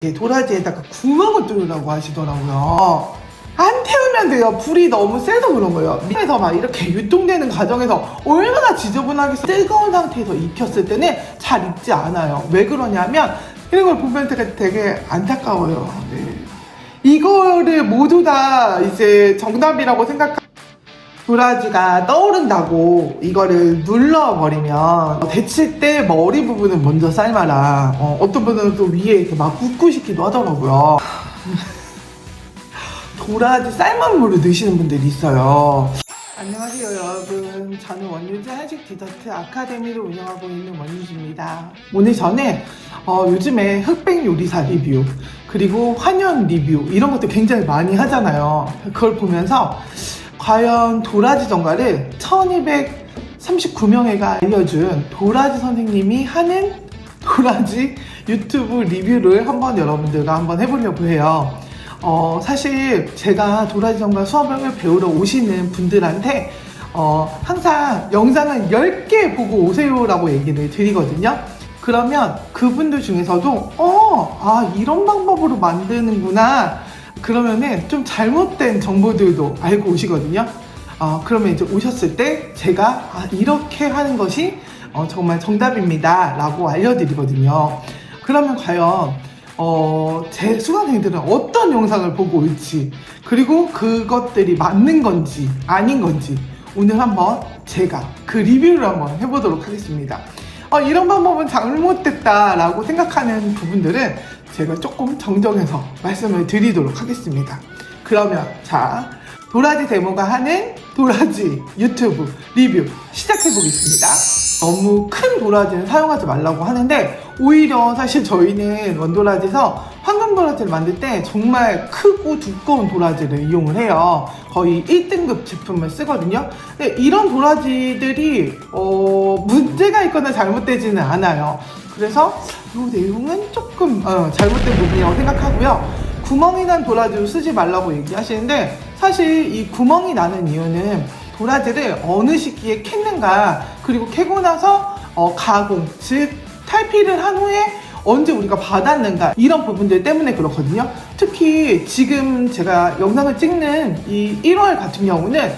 도라지에다가 구멍을 뚫으라고 하시더라고요. 안 태우면 돼요. 불이 너무 세서 그런 거예요. 밑에서 막 이렇게 유통되는 과정에서 얼마나 지저분하게 뜨거운 상태에서 익혔을 때는 잘 익지 않아요. 왜 그러냐면 이런 걸 보면 되게 안타까워요. 네. 이거를 모두 다 이제 정답이라고 도라지가 떠오른다고 이거를 눌러버리면 데칠 때 머리 부분은 먼저 삶아라. 어떤 분은 또 위에 이렇게 막 굽고 싶기도 하더라고요. 도라지 삶은 물을 넣으시는 분들이 있어요. 안녕하세요 여러분, 저는 원유지 한식 디저트 아카데미를 운영하고 있는 원유지입니다. 오늘 저는 요즘에 흑백 요리사 리뷰 그리고 환연 리뷰 이런 것도 굉장히 많이 하잖아요. 그걸 보면서 과연 도라지 전가를 1239명회가 알려준 도라지 선생님이 하는 도라지 유튜브 리뷰를 한번 여러분들과 한번 해보려고 해요. 사실 제가 도라지 전가 수업을 배우러 오시는 분들한테 항상 영상을 10개 보고 오세요 라고 얘기를 드리거든요. 그러면 그분들 중에서도 이런 방법으로 만드는구나, 그러면은 좀 잘못된 정보들도 알고 오시거든요. 그러면 이제 오셨을 때 제가 이렇게 하는 것이 정말 정답입니다 라고 알려드리거든요. 그러면 과연 제 수강생들은 어떤 영상을 보고 올지, 그리고 그것들이 맞는 건지 아닌 건지 오늘 한번 제가 그 리뷰를 한번 해보도록 하겠습니다. 이런 방법은 잘못됐다 라고 생각하는 부분들은 제가 조금 정정해서 말씀을 드리도록 하겠습니다. 그러면 자, 도라지 데모가 하는 도라지 유튜브 리뷰 시작해 보겠습니다. 너무 큰 도라지는 사용하지 말라고 하는데, 오히려 사실 저희는 원도라지에서 황금 도라지를 만들 때 정말 크고 두꺼운 도라지를 이용을 해요. 거의 1등급 제품을 쓰거든요. 근데 이런 도라지들이 문제가 있거나 잘못되지는 않아요. 그래서 이 내용은 조금 잘못된 부분이라고 생각하고요. 구멍이 난 도라지로 쓰지 말라고 얘기하시는데, 사실 이 구멍이 나는 이유는 도라지를 어느 시기에 캤는가, 그리고 캐고 나서 가공, 즉 탈피를 한 후에 언제 우리가 받았는가, 이런 부분들 때문에 그렇거든요. 특히 지금 제가 영상을 찍는 이 1월 같은 경우는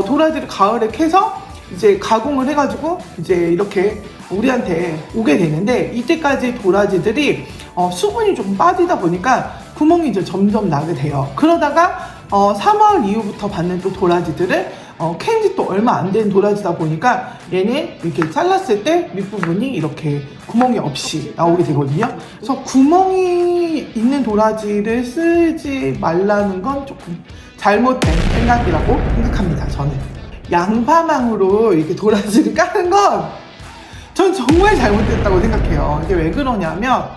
도라지를 가을에 캐서 이제 가공을 해가지고 이제 이렇게 우리한테 오게 되는데, 이때까지 도라지들이 수분이 조금 빠지다 보니까 구멍이 이제 점점 나게 돼요. 그러다가 3월 이후부터 받는 또 도라지들을 캔 지 또 얼마 안 된 도라지다 보니까 얘는 이렇게 잘랐을 때 밑부분이 이렇게 구멍이 없이 나오게 되거든요. 그래서 구멍이 있는 도라지를 쓰지 말라는 건 조금 잘못된 생각이라고 생각합니다. 저는 양파망으로 이렇게 도라지를 까는 건 전 정말 잘못됐다고 생각해요. 이게 왜 그러냐면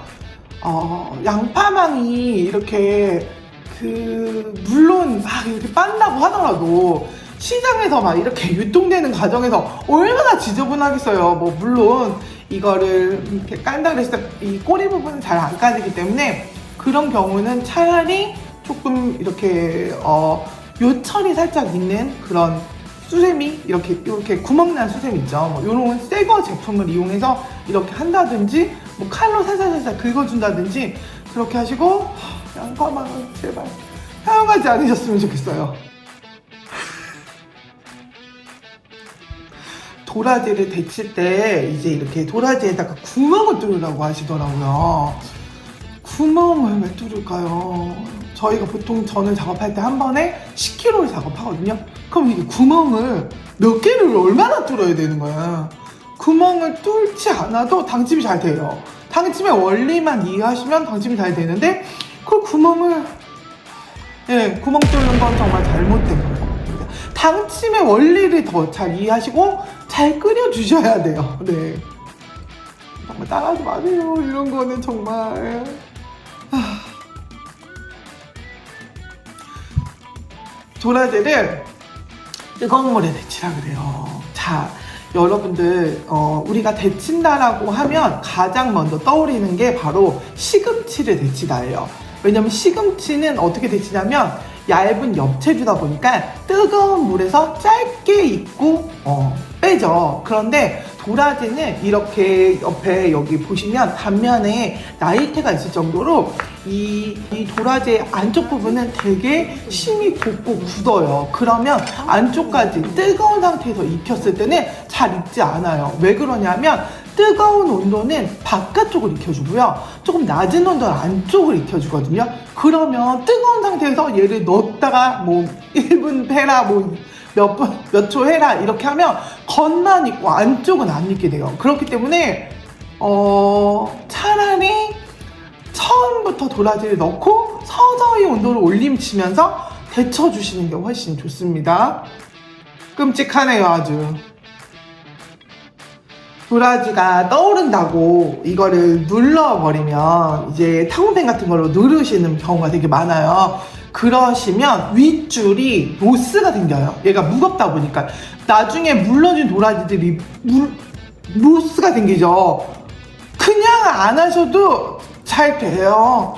양파망이 이렇게 물론 막 이렇게 빤다고 하더라도 시장에서 막 이렇게 유통되는 과정에서 얼마나 지저분하겠어요. 물론 이거를 이렇게 깐다 그랬을 때 이 꼬리 부분은 잘 안 까지기 때문에 그런 경우는 차라리 조금 이렇게 요철이 살짝 있는 그런 수세미, 이렇게 구멍난 수세미 있죠. 요런 새거 제품을 이용해서 이렇게 한다든지, 칼로 살살살살 긁어준다든지 그렇게 하시고, 양파망은 제발 사용하지 않으셨으면 좋겠어요. 도라지를 데칠 때 이제 이렇게 도라지에다가 구멍을 뚫으라고 하시더라고요. 구멍을 왜 뚫을까요? 저희가 보통 저는 작업할 때 한 번에 10kg를 작업하거든요. 그럼 이게 구멍을 몇 개를 얼마나 뚫어야 되는 거야? 구멍을 뚫지 않아도 당집이 잘 돼요. 당집의 원리만 이해하시면 당집이 잘 되는데, 그 구멍을 구멍 뚫는 건 정말 잘못된 거예요. 당침의 원리를 더 잘 이해하시고 잘 끓여주셔야 돼요. 네, 정말 따라하지 마세요. 이런 거는 정말 도라지를 뜨거운 물에 데치라 그래요. 자, 여러분들 우리가 데친다라고 하면 가장 먼저 떠오르는 게 바로 시금치를 데치다예요. 왜냐면 시금치는 어떻게 데치냐면 얇은 엽채주다 보니까 뜨거운 물에서 짧게 익고 빼죠. 그런데 도라지는 이렇게 옆에 여기 보시면 단면에 나이테가 있을 정도로 이 도라지의 안쪽 부분은 되게 심이 곱고 굳어요. 그러면 안쪽까지 뜨거운 상태에서 익혔을 때는 잘 익지 않아요. 왜 그러냐면 뜨거운 온도는 바깥쪽을 익혀주고요. 조금 낮은 온도는 안쪽을 익혀주거든요. 그러면 뜨거운 상태에서 얘를 넣었다가 뭐 1분 해라, 뭐 몇 초 해라 이렇게 하면 겉만 익고 안쪽은 안 익게 돼요. 그렇기 때문에 차라리 처음부터 도라지를 넣고 서서히 온도를 올리면서 데쳐주시는 게 훨씬 좋습니다. 끔찍하네요, 아주. 도라지가 떠오른다고 이거를 눌러버리면 이제 타공펜 같은 걸로 누르시는 경우가 되게 많아요. 그러시면 윗줄이 로스가 생겨요. 얘가 무겁다 보니까 나중에 물러진 도라지들이 로스가 생기죠. 그냥 안 하셔도 잘 돼요.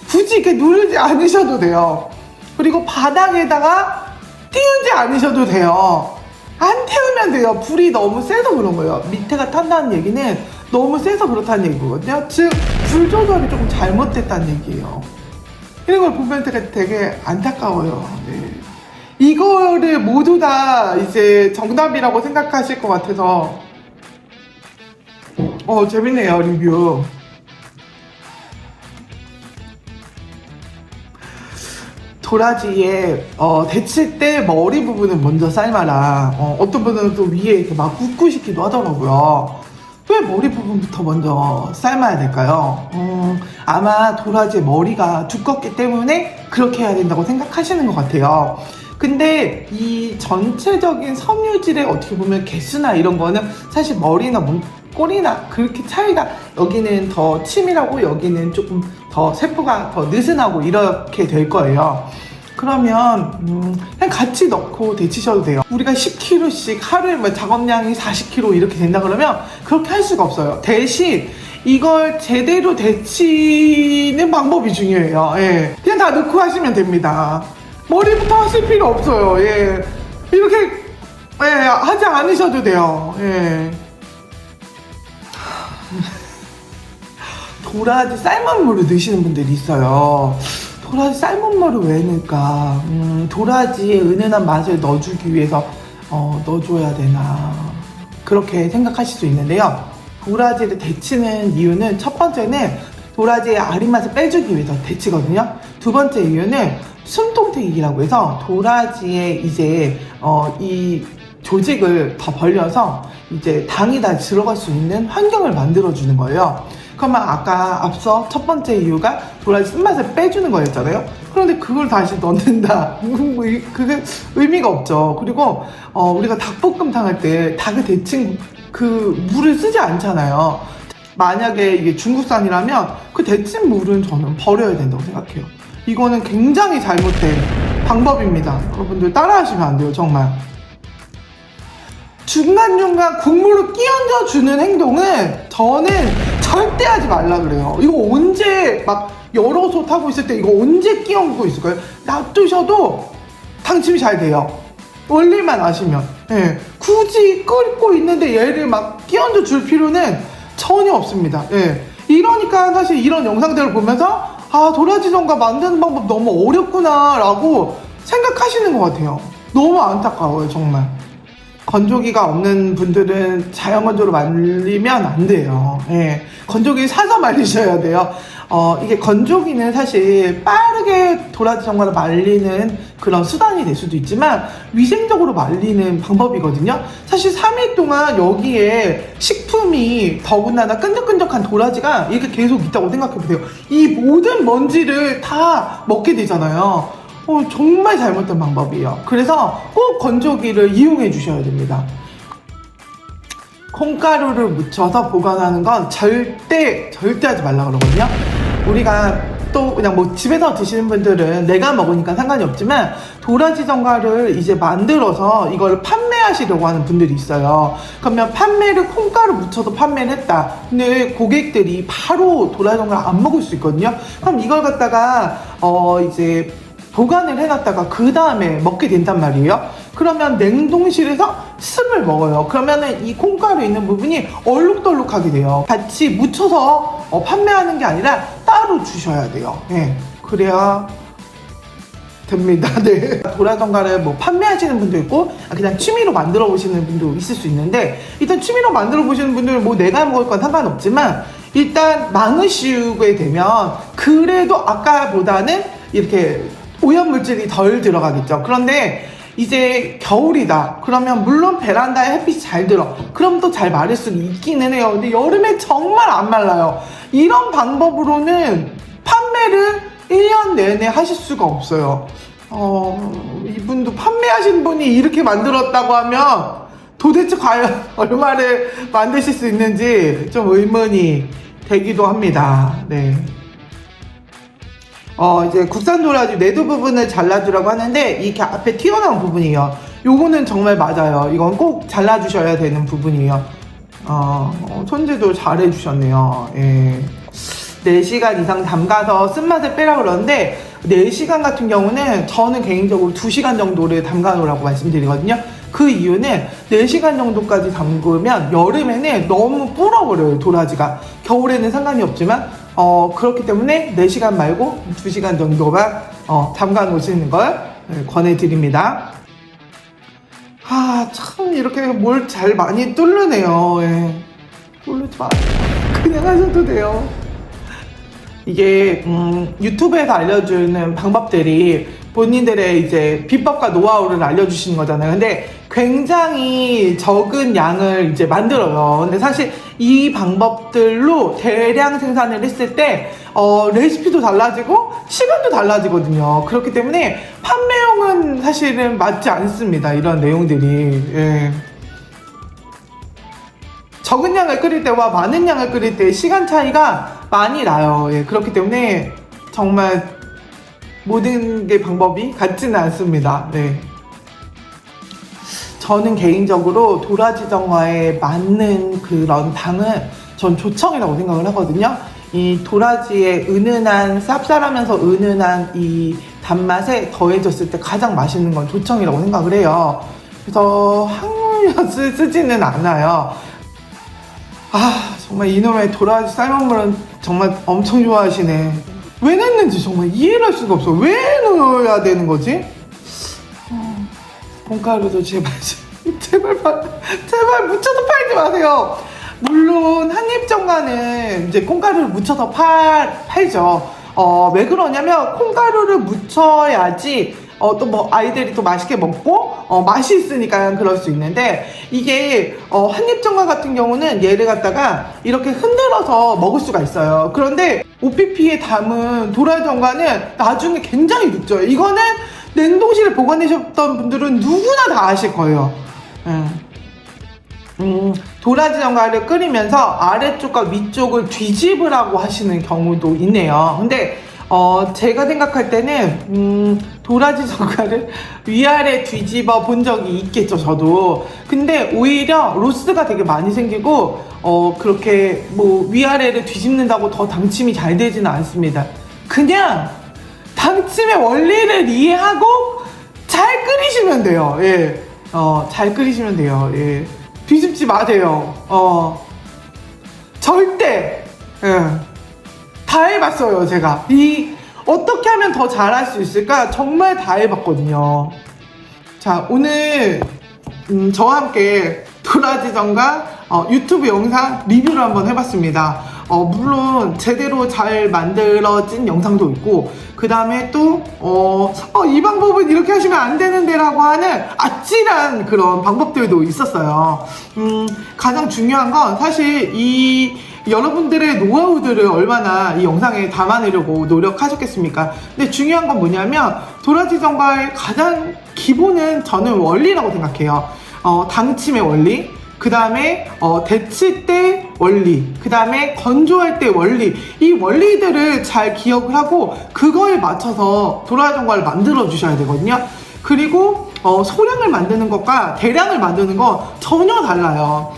굳이 이렇게 누르지 않으셔도 돼요. 그리고 바닥에다가 띄우지 않으셔도 돼요. 안 태우면 돼요. 불이 너무 세서 그런 거예요. 밑에가 탄다는 얘기는 너무 세서 그렇다는 얘기거든요. 즉 불 조절이 조금 잘못됐다는 얘기예요. 이런 걸 보면 되게 안타까워요. 네. 이거를 모두 다 이제 정답이라고 생각하실 것 같아서 재밌네요, 리뷰. 도라지에 데칠 때 머리 부분은 먼저 삶아라. 어떤 분은 또 위에 이렇게 막 굽고싶기도 하더라고요. 왜 머리 부분부터 먼저 삶아야 될까요? 아마 도라지의 머리가 두껍기 때문에 그렇게 해야 된다고 생각하시는 것 같아요. 근데 이 전체적인 섬유질의 어떻게 보면 개수나 이런 거는 사실 머리나 꼬리나 그렇게 차이가, 여기는 더 치밀하고 여기는 조금 더 세포가 더 느슨하고 이렇게 될 거예요. 그러면 그냥 같이 넣고 데치셔도 돼요. 우리가 10kg씩 하루에 뭐 작업량이 40kg 이렇게 된다 그러면 그렇게 할 수가 없어요. 대신 이걸 제대로 데치는 방법이 중요해요. 예. 그냥 다 넣고 하시면 됩니다. 머리부터 하실 필요 없어요. 예. 이렇게 하지 않으셔도 돼요. 예. 도라지 삶은 물을 넣으시는 분들이 있어요. 도라지 삶은 물을 왜 넣을까? 도라지의 은은한 맛을 넣어주기 위해서 넣어줘야 되나, 그렇게 생각하실 수 있는데요. 도라지를 데치는 이유는 첫 번째는 도라지의 아린 맛을 빼주기 위해서 데치거든요. 두 번째 이유는 숨통택이라고 해서 도라지의 이제 이 조직을 더 벌려서 이제 당이 다 들어갈 수 있는 환경을 만들어주는 거예요. 그러면 아까 앞서 첫 번째 이유가 도라지 쓴맛을 빼주는 거였잖아요. 그런데 그걸 다시 넣는다. 그게 의미가 없죠. 그리고 우리가 닭볶음탕 할 때 닭을 데친 그 물을 쓰지 않잖아요. 만약에 이게 중국산이라면 그 데친 물은 저는 버려야 된다고 생각해요. 이거는 굉장히 잘못된 방법입니다. 여러분들 따라하시면 안 돼요, 정말. 중간중간 국물을 끼얹어 주는 행동은 저는 절대 하지 말라 그래요. 이거 언제 막 여러 솥 하고 있을 때 이거 언제 끼얹고 있을 거예요? 놔두셔도 당침이 잘 돼요. 원리만 아시면. 예. 굳이 끓고 있는데 얘를 막 끼얹어 줄 필요는 전혀 없습니다. 예. 이러니까 사실 이런 영상들을 보면서 도라지 전과 만드는 방법 너무 어렵구나 라고 생각하시는 것 같아요. 너무 안타까워요, 정말. 건조기가 없는 분들은 자연건조로 말리면 안 돼요. 예. 건조기 사서 말리셔야 돼요. 이게 건조기는 사실 빠르게 도라지 전과를 말리는 그런 수단이 될 수도 있지만 위생적으로 말리는 방법이거든요. 사실 3일 동안 여기에 식품이 더군다나 끈적끈적한 도라지가 이렇게 계속 있다고 생각해보세요. 이 모든 먼지를 다 먹게 되잖아요. 정말 잘못된 방법이에요. 그래서 꼭 건조기를 이용해 주셔야 됩니다. 콩가루를 묻혀서 보관하는 건 절대 하지 말라 그러거든요. 우리가 또 그냥 뭐 집에서 드시는 분들은 내가 먹으니까 상관이 없지만 도라지 전과를 이제 만들어서 이걸 판매하시려고 하는 분들이 있어요. 그러면 판매를 콩가루 묻혀서 판매를 했다. 근데 고객들이 바로 도라지 전과를 안 먹을 수 있거든요. 그럼 이걸 갖다가 이제 보관을 해놨다가 그 다음에 먹게 된단 말이에요. 그러면 냉동실에서 습을 먹어요. 그러면은 이 콩가루 있는 부분이 얼룩덜룩하게 돼요. 같이 묻혀서 판매하는 게 아니라 따로 주셔야 돼요. 네. 그래야 됩니다. 네. 도라전가를 뭐 판매하시는 분도 있고 그냥 취미로 만들어 보시는 분도 있을 수 있는데, 일단 취미로 만들어 보시는 분들은 뭐 내가 먹을 건 상관없지만 일단 많으시게 되면 그래도 아까보다는 이렇게 오염물질이 덜 들어가겠죠. 그런데 이제 겨울이다 그러면 물론 베란다에 햇빛이 잘 들어, 그럼 또 잘 마를 수 있기는 해요. 근데 여름에 정말 안 말라요. 이런 방법으로는 판매를 1년 내내 하실 수가 없어요. 이분도 판매하신 분이 이렇게 만들었다고 하면 도대체 과연 얼마를 만드실 수 있는지 좀 의문이 되기도 합니다. 네. 이제 국산 도라지 내두 부분을 잘라주라고 하는데 이렇게 앞에 튀어나온 부분이에요. 요거는 정말 맞아요. 이건 꼭 잘라주셔야 되는 부분이에요. 손질도 잘해주셨네요. 예. 4시간 이상 담가서 쓴맛을 빼라 그러는데 4시간 같은 경우는 저는 개인적으로 2시간 정도를 담가 놓으라고 말씀드리거든요. 그 이유는 4시간 정도까지 담그면 여름에는 너무 불어버려요, 도라지가. 겨울에는 상관이 없지만 그렇기 때문에 4시간 말고 2시간 정도만 담가 놓으시는 걸 권해드립니다. 참 이렇게 뭘 잘 많이 뚫르네요. 예. 뚫르지 마. 그냥 하셔도 돼요. 이게 유튜브에서 알려주는 방법들이 본인들의 이제 비법과 노하우를 알려주시는 거잖아요. 근데 굉장히 적은 양을 이제 만들어요. 근데 사실 이 방법들로 대량 생산을 했을 때 레시피도 달라지고 시간도 달라지거든요. 그렇기 때문에 판매용은 사실은 맞지 않습니다. 이런 내용들이. 예. 적은 양을 끓일 때와 많은 양을 끓일 때 시간 차이가 많이 나요. 예, 그렇기 때문에 정말 모든 게 방법이 같지는 않습니다. 네. 저는 개인적으로 도라지전과에 맞는 그런 당은 전 조청이라고 생각을 하거든요. 이 도라지의 은은한 쌉쌀하면서 은은한 이 단맛에 더해졌을 때 가장 맛있는 건 조청이라고 생각을 해요. 그래서 항울엿을 쓰지는 않아요. 정말 이놈의 도라지 삶은물은 정말 엄청 좋아하시네. 왜 냈는지 정말 이해를 할 수가 없어. 왜 넣어야 되는 거지? 콩가루도 제발 묻혀서 팔지 마세요. 물론 한입전과는 이제 콩가루를 묻혀서 팔죠. 왜 그러냐면 콩가루를 묻혀야지 또 뭐 아이들이 또 맛있게 먹고 맛이 있으니까 그럴 수 있는데, 이게 한입전과 같은 경우는 얘를 갖다가 이렇게 흔들어서 먹을 수가 있어요. 그런데 OPP에 담은 도라지전과는 나중에 굉장히 눅져요. 이거는 냉동실에 보관하셨던 분들은 누구나 다 아실 거예요. 도라지전과를 끓이면서 아래쪽과 위쪽을 뒤집으라고 하시는 경우도 있네요. 근데 제가 생각할 때는 도라지전과를 위아래 뒤집어 본 적이 있겠죠, 저도. 근데 오히려 로스가 되게 많이 생기고 그렇게 뭐 위아래를 뒤집는다고 더 당침이 잘 되지는 않습니다. 그냥 당침의 원리를 이해하고 잘 끓이시면 돼요. 예. 잘 끓이시면 돼요. 예. 뒤집지 마세요. 절대. 예. 다 해봤어요, 제가. 어떻게 하면 더 잘할 수 있을까? 정말 다 해봤거든요. 자, 오늘 저와 함께 도라지전과 유튜브 영상 리뷰를 한번 해봤습니다. 물론 제대로 잘 만들어진 영상도 있고, 그 다음에 또 이 방법은 이렇게 하시면 안 되는데 라고 하는 아찔한 그런 방법들도 있었어요. 가장 중요한 건 사실 여러분들의 노하우들을 얼마나 이 영상에 담아내려고 노력하셨겠습니까? 근데 중요한 건 뭐냐면 도라지전과의 가장 기본은 저는 원리라고 생각해요. 당침의 원리, 그 다음에 데칠 때 원리, 그 다음에 건조할 때 원리, 이 원리들을 잘 기억을 하고 그거에 맞춰서 도라지전과를 만들어 주셔야 되거든요. 그리고 소량을 만드는 것과 대량을 만드는 건 전혀 달라요.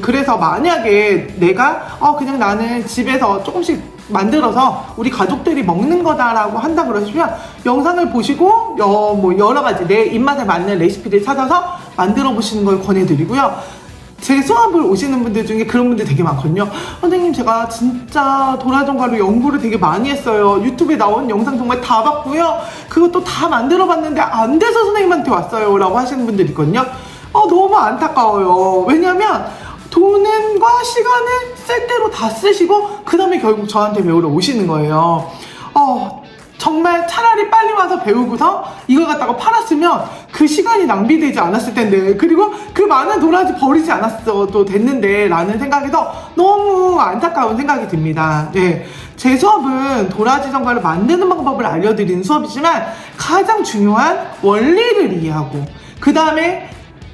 그래서 만약에 내가 그냥 나는 집에서 조금씩 만들어서 우리 가족들이 먹는 거다라고 한다 그러시면 영상을 보시고 뭐 여러 가지 내 입맛에 맞는 레시피를 찾아서 만들어 보시는 걸 권해드리고요. 제 수업을 오시는 분들 중에 그런 분들 되게 많거든요. 선생님, 제가 진짜 도라전과를 연구를 되게 많이 했어요. 유튜브에 나온 영상 정말 다 봤고요. 그것도 다 만들어 봤는데 안 돼서 선생님한테 왔어요 라고 하시는 분들이 있거든요. 너무 안타까워요. 왜냐면 돈과 시간을 쓸 대로 다 쓰시고 그 다음에 결국 저한테 배우러 오시는 거예요. 정말 차라리 빨리 와서 배우고서 이걸 갖다가 팔았으면 그 시간이 낭비되지 않았을 텐데, 그리고 그 많은 도라지 버리지 않았어도 됐는데 라는 생각에서 너무 안타까운 생각이 듭니다. 네. 제 수업은 도라지 전과를 만드는 방법을 알려드리는 수업이지만 가장 중요한 원리를 이해하고 그 다음에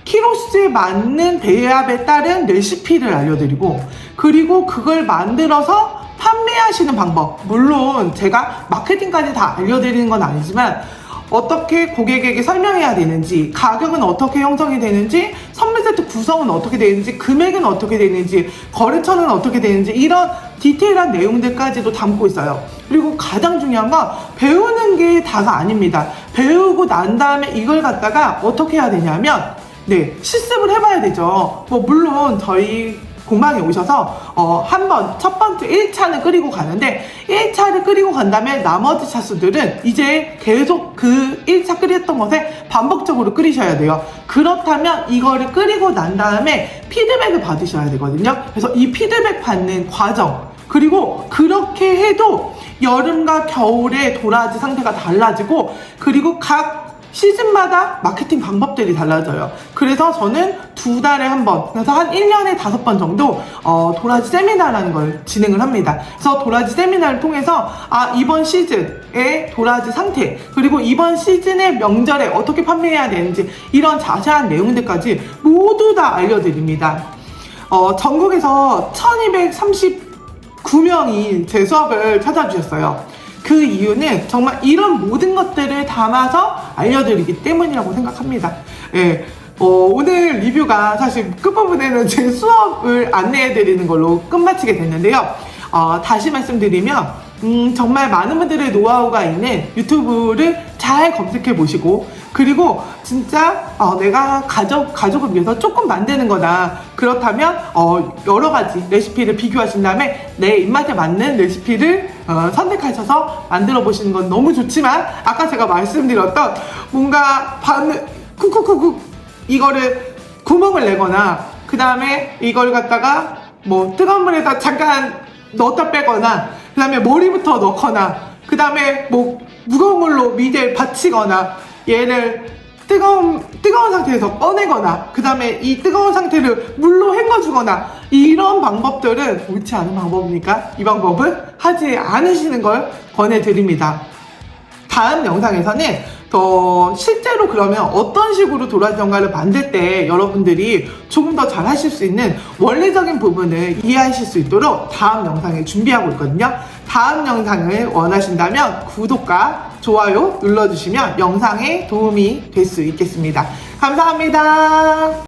키로수에 맞는 배합에 따른 레시피를 알려드리고, 그리고 그걸 만들어서 판매하시는 방법, 물론 제가 마케팅까지 다 알려드리는 건 아니지만 어떻게 고객에게 설명해야 되는지, 가격은 어떻게 형성이 되는지, 선물 세트 구성은 어떻게 되는지, 금액은 어떻게 되는지, 거래처는 어떻게 되는지, 이런 디테일한 내용들까지도 담고 있어요. 그리고 가장 중요한 건 배우는 게 다가 아닙니다. 배우고 난 다음에 이걸 갖다가 어떻게 해야 되냐면 실습을 해봐야 되죠. 물론 저희 공방에 오셔서 한번 첫 번째 1차는 끓이고 가는데, 1차를 끓이고 간 다음에 나머지 차수들은 이제 계속 그 1차 끓였던 것에 반복적으로 끓이셔야 돼요. 그렇다면 이거를 끓이고 난 다음에 피드백을 받으셔야 되거든요. 그래서 이 피드백 받는 과정, 그리고 그렇게 해도 여름과 겨울의 도라지 상태가 달라지고, 그리고 각 시즌마다 마케팅 방법들이 달라져요. 그래서 저는 2달에 한 번, 그래서 한 1년에 5번 정도 도라지 세미나라는 걸 진행을 합니다. 그래서 도라지 세미나를 통해서 이번 시즌의 도라지 상태, 그리고 이번 시즌의 명절에 어떻게 판매해야 되는지, 이런 자세한 내용들까지 모두 다 알려드립니다. 전국에서 1239명이 제 수업을 찾아주셨어요. 그 이유는 정말 이런 모든 것들을 담아서 알려드리기 때문이라고 생각합니다. 예. 오늘 리뷰가 사실 끝부분에는 제 수업을 안내해드리는 걸로 끝마치게 됐는데요. 다시 말씀드리면 정말 많은 분들의 노하우가 있는 유튜브를 잘 검색해 보시고, 그리고 진짜 내가 가족을 위해서 조금 만드는 거다, 그렇다면 여러 가지 레시피를 비교하신 다음에 내 입맛에 맞는 레시피를 선택하셔서 만들어 보시는 건 너무 좋지만, 아까 제가 말씀드렸던 뭔가 쿡쿡쿡쿡 이거를 구멍을 내거나, 그 다음에 이걸 갖다가 뜨거운 물에다 잠깐 넣었다 빼거나, 그 다음에 머리부터 넣거나, 그 다음에 무거운 물로 미대를 받치거나, 얘를 뜨거운 상태에서 꺼내거나, 그 다음에 이 뜨거운 상태를 물로 헹궈주거나, 이런 방법들은 옳지 않은 방법이니까 이 방법은 하지 않으시는 걸 권해드립니다. 다음 영상에서는 실제로 그러면 어떤 식으로 도라지 전과를 만들 때 여러분들이 조금 더 잘 하실 수 있는 원리적인 부분을 이해하실 수 있도록 다음 영상을 준비하고 있거든요. 다음 영상을 원하신다면 구독과 좋아요 눌러주시면 영상에 도움이 될 수 있겠습니다. 감사합니다.